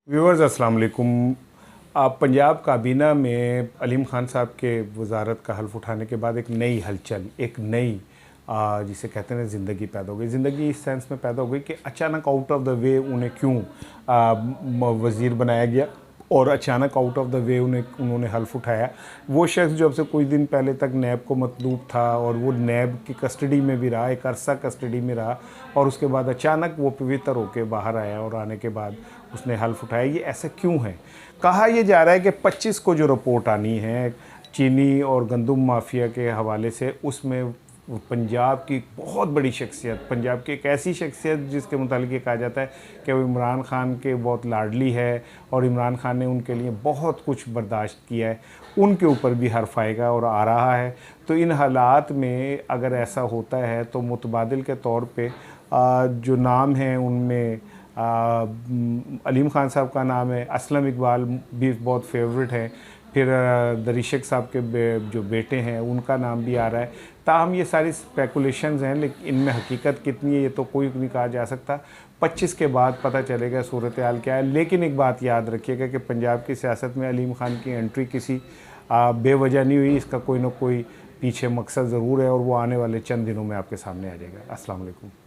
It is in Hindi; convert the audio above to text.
व्यूअर्स अस्सलाम वालेकुम। पंजाब काबीना में अलीम खान साहब के वज़ारत का हल्फ उठाने के बाद एक नई हलचल, एक नई जिसे कहते हैं ज़िंदगी पैदा हो गई। ज़िंदगी इस सेंस में पैदा हो गई कि अचानक आउट ऑफ द वे उन्हें क्यों वज़ीर बनाया गया और अचानक आउट ऑफ द वे उन्होंने हल्फ उठाया। वो शख्स जो अब से कुछ दिन पहले तक नैब को मतलूब था और वो नैब की कस्टडी में भी रहा, एक अरसा कस्टडी में रहा और उसके बाद अचानक वो पवित्र होकर बाहर आया और आने के बाद उसने हल्फ उठाया। ये ऐसा क्यों है? कहा यह जा रहा है कि 25 को जो रिपोर्ट आनी है चीनी और गंदम माफिया के हवाले से, उसमें पंजाब की बहुत बड़ी शख्सियत, पंजाब की एक ऐसी शख्सियत जिसके मुतालिक ये कहा जाता है कि वो इमरान खान के बहुत लाडली है और इमरान खान ने उनके लिए बहुत कुछ बर्दाश्त किया है, उनके ऊपर भी हर्फ आएगा और आ रहा है। तो इन हालात में अगर ऐसा होता है तो मुतबादिल के तौर पे जो नाम है उनमें अलीम खान साहब का नाम है, असलम इकबाल भी बहुत फेवरेट है, फिर दरिशक साहब के जो बेटे हैं उनका नाम भी आ रहा है। ताहम ये सारी स्पेकुलेशंस हैं, लेकिन इनमें हकीकत कितनी है ये तो कोई नहीं कहा जा सकता। 25 के बाद पता चलेगा सूरत हाल क्या है। लेकिन एक बात याद रखिएगा कि पंजाब की सियासत में अलीम खान की एंट्री किसी बेवजह नहीं हुई, इसका कोई ना कोई पीछे मकसद ज़रूर है और वो आने वाले चंद दिनों में आपके सामने आ जाएगा। अस्सलाम वालेकुम।